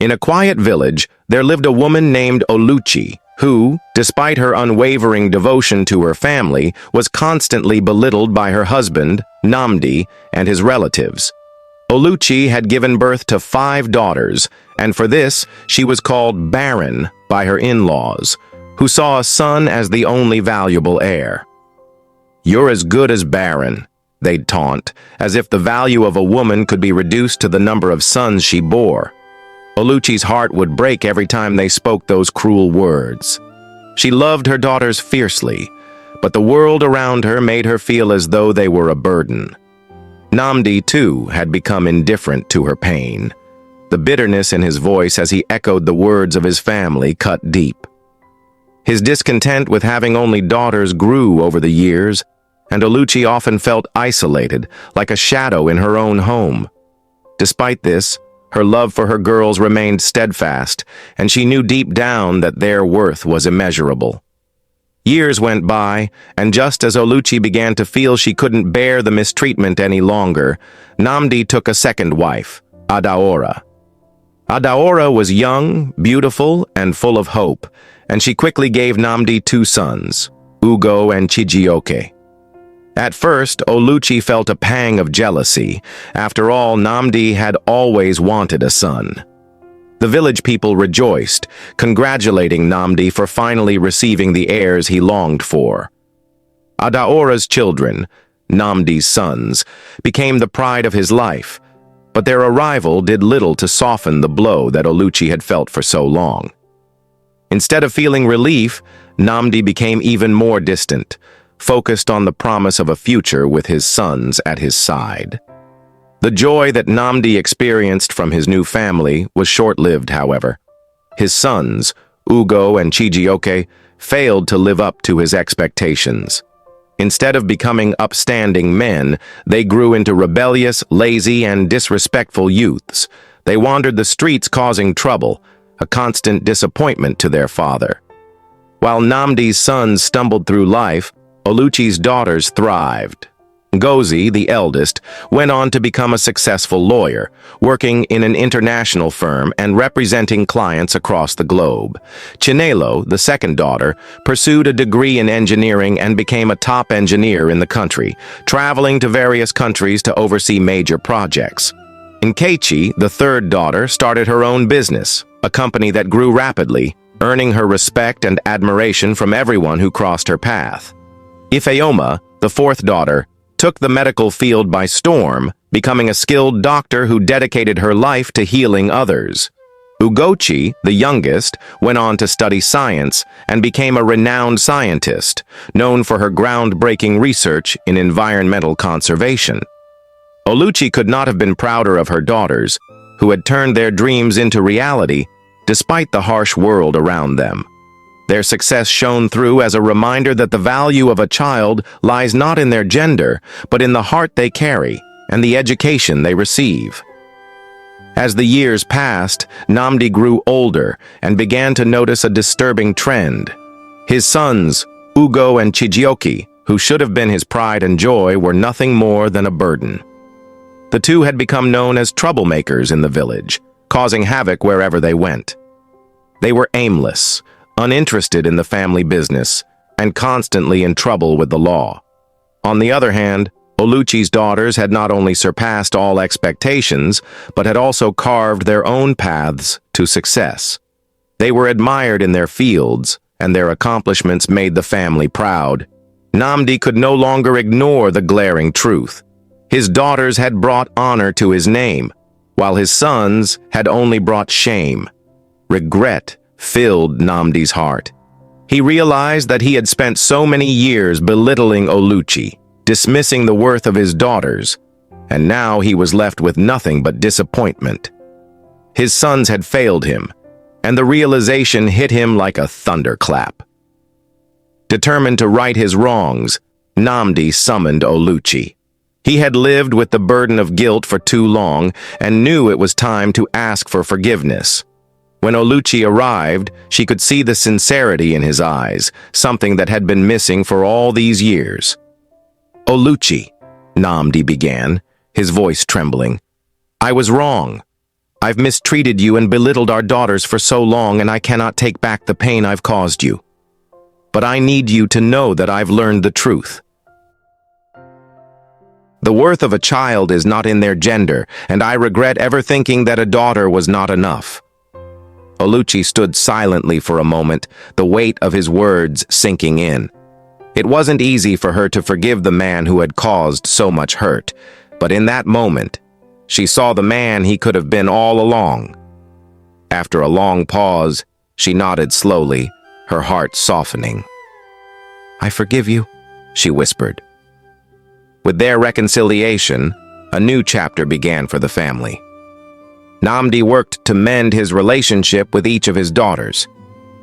In a quiet village, there lived a woman named Oluchi, who, despite her unwavering devotion to her family, was constantly belittled by her husband, Nnamdi, and his relatives. Oluchi had given birth to 5 daughters, and for this, she was called barren by her in-laws, who saw a son as the only valuable heir. "You're as good as barren," they'd taunt, as if the value of a woman could be reduced to the number of sons she bore. Oluchi's heart would break every time they spoke those cruel words. She loved her daughters fiercely, but the world around her made her feel as though they were a burden. Nnamdi, too, had become indifferent to her pain. The bitterness in his voice as he echoed the words of his family cut deep. His discontent with having only daughters grew over the years, and Oluchi often felt isolated, like a shadow in her own home. Despite this, her love for her girls remained steadfast, and she knew deep down that their worth was immeasurable. Years went by, and just as Oluchi began to feel she couldn't bear the mistreatment any longer, Nnamdi took a second wife, Adaora. Adaora was young, beautiful, and full of hope, and she quickly gave Nnamdi 2 sons, Ugo and Chijioke. At first, Oluchi felt a pang of jealousy. After all, Nnamdi had always wanted a son. The village people rejoiced, congratulating Nnamdi for finally receiving the heirs he longed for. Adaora's children, Nnamdi's sons, became the pride of his life, but their arrival did little to soften the blow that Oluchi had felt for so long. Instead of feeling relief, Nnamdi became even more distant, focused on the promise of a future with his sons at his side. The joy that Nnamdi experienced from his new family was short-lived, however. His sons, Ugo and Chijioke, failed to live up to his expectations. Instead of becoming upstanding men, they grew into rebellious, lazy, and disrespectful youths. They wandered the streets causing trouble, a constant disappointment to their father. While Nnamdi's sons stumbled through life, Oluchi's daughters thrived. Ngozi, the eldest, went on to become a successful lawyer, working in an international firm and representing clients across the globe. Chinelo, the second daughter, pursued a degree in engineering and became a top engineer in the country, traveling to various countries to oversee major projects. Nkechi, the third daughter, started her own business, a company that grew rapidly, earning her respect and admiration from everyone who crossed her path. Ifeoma, the fourth daughter, took the medical field by storm, becoming a skilled doctor who dedicated her life to healing others. Ugochi, the youngest, went on to study science and became a renowned scientist, known for her groundbreaking research in environmental conservation. Oluchi could not have been prouder of her daughters, who had turned their dreams into reality, despite the harsh world around them. Their success shone through as a reminder that the value of a child lies not in their gender, but in the heart they carry and the education they receive. As the years passed, Nnamdi grew older and began to notice a disturbing trend. His sons, Ugo and Chijioke, who should have been his pride and joy, were nothing more than a burden. The two had become known as troublemakers in the village, causing havoc wherever they went. They were aimless, uninterested in the family business, and constantly in trouble with the law. On the other hand, Oluchi's daughters had not only surpassed all expectations, but had also carved their own paths to success. They were admired in their fields, and their accomplishments made the family proud. Nnamdi could no longer ignore the glaring truth. His daughters had brought honor to his name, while his sons had only brought shame. Regret filled Nnamdi's heart. He realized that he had spent so many years belittling Oluchi, dismissing the worth of his daughters, and now he was left with nothing but disappointment. His sons had failed him, and the realization hit him like a thunderclap. Determined to right his wrongs, Nnamdi summoned Oluchi. He had lived with the burden of guilt for too long and knew it was time to ask for forgiveness. When Oluchi arrived, she could see the sincerity in his eyes, something that had been missing for all these years. "Oluchi," Nnamdi began, his voice trembling, "I was wrong. I've mistreated you and belittled our daughters for so long, and I cannot take back the pain I've caused you. But I need you to know that I've learned the truth. The worth of a child is not in their gender, and I regret ever thinking that a daughter was not enough." Oluchi stood silently for a moment, the weight of his words sinking in. It wasn't easy for her to forgive the man who had caused so much hurt, but in that moment, she saw the man he could have been all along. After a long pause, she nodded slowly, her heart softening. "I forgive you," she whispered. With their reconciliation, a new chapter began for the family. Nnamdi worked to mend his relationship with each of his daughters.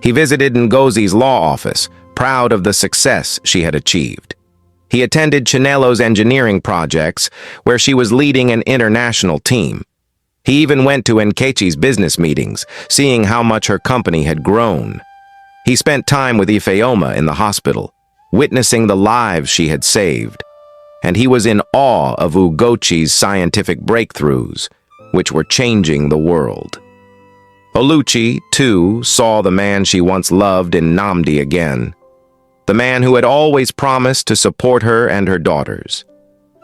He visited Ngozi's law office, proud of the success she had achieved. He attended Chinelo's engineering projects, where she was leading an international team. He even went to Nkechi's business meetings, seeing how much her company had grown. He spent time with Ifeoma in the hospital, witnessing the lives she had saved. And he was in awe of Ugochi's scientific breakthroughs, which were changing the world. Oluchi, too, saw the man she once loved in Nnamdi again, the man who had always promised to support her and her daughters.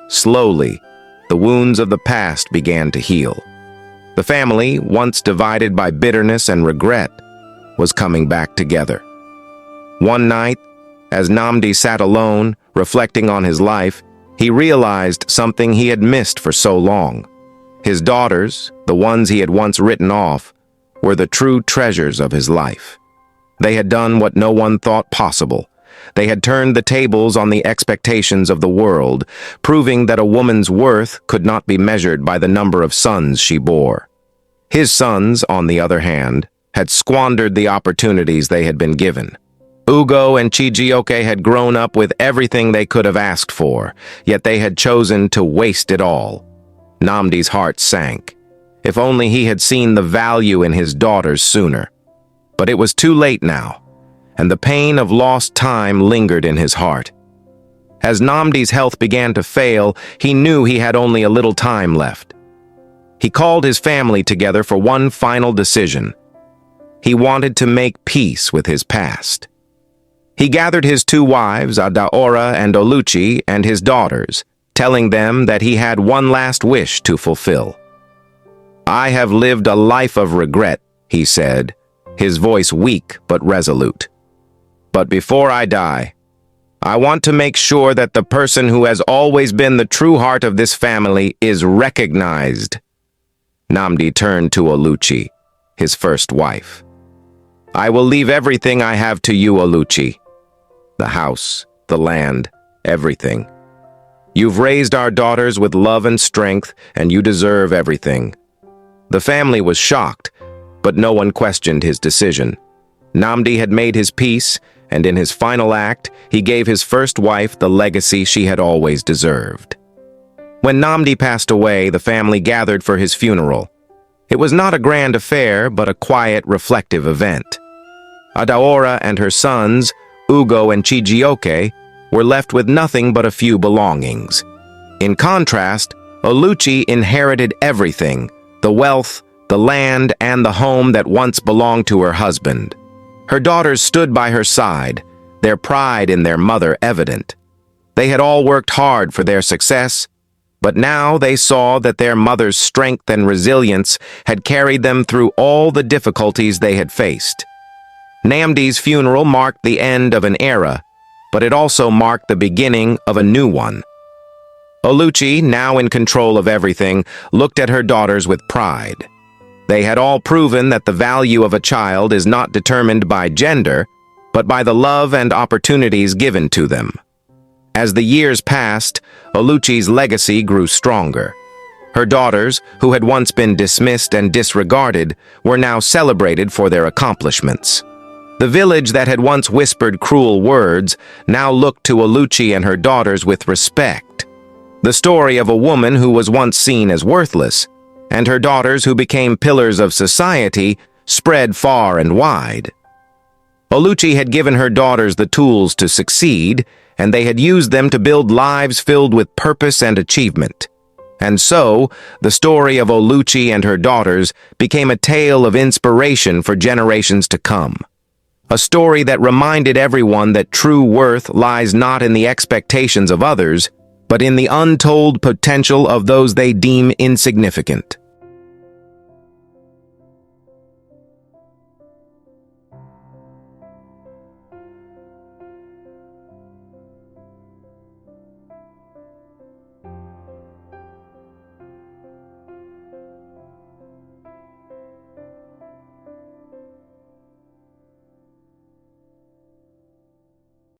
Slowly, the wounds of the past began to heal. The family, once divided by bitterness and regret, was coming back together. One night, as Nnamdi sat alone, reflecting on his life, he realized something he had missed for so long. His daughters, the ones he had once written off, were the true treasures of his life. They had done what no one thought possible. They had turned the tables on the expectations of the world, proving that a woman's worth could not be measured by the number of sons she bore. His sons, on the other hand, had squandered the opportunities they had been given. Ugo and Chijioke had grown up with everything they could have asked for, yet they had chosen to waste it all. Nnamdi's heart sank. If only he had seen the value in his daughters sooner. But it was too late now, and the pain of lost time lingered in his heart. As Nnamdi's health began to fail, he knew he had only a little time left. He called his family together for one final decision. He wanted to make peace with his past. He gathered his two wives, Adaora and Oluchi, and his daughters, telling them that he had one last wish to fulfill. "I have lived a life of regret," he said, his voice weak but resolute. "But before I die, I want to make sure that the person who has always been the true heart of this family is recognized." Nnamdi turned to Oluchi, his first wife. "I will leave everything I have to you, Oluchi. The house, the land, everything. You've raised our daughters with love and strength, and you deserve everything." The family was shocked, but no one questioned his decision. Nnamdi had made his peace, and in his final act, he gave his first wife the legacy she had always deserved. When Nnamdi passed away, the family gathered for his funeral. It was not a grand affair, but a quiet, reflective event. Adaora and her sons, Ugo and Chijioke, were left with nothing but a few belongings. In contrast, Oluchi inherited everything: the wealth, the land, and the home that once belonged to her husband. Her daughters stood by her side, their pride in their mother evident. They had all worked hard for their success, but now they saw that their mother's strength and resilience had carried them through all the difficulties they had faced. Nnamdi's funeral marked the end of an era, but it also marked the beginning of a new one. Oluchi, now in control of everything, looked at her daughters with pride. They had all proven that the value of a child is not determined by gender, but by the love and opportunities given to them. As the years passed, Oluchi's legacy grew stronger. Her daughters, who had once been dismissed and disregarded, were now celebrated for their accomplishments. The village that had once whispered cruel words now looked to Oluchi and her daughters with respect. The story of a woman who was once seen as worthless, and her daughters who became pillars of society, spread far and wide. Oluchi had given her daughters the tools to succeed, and they had used them to build lives filled with purpose and achievement. And so, the story of Oluchi and her daughters became a tale of inspiration for generations to come. A story that reminded everyone that true worth lies not in the expectations of others, but in the untold potential of those they deem insignificant.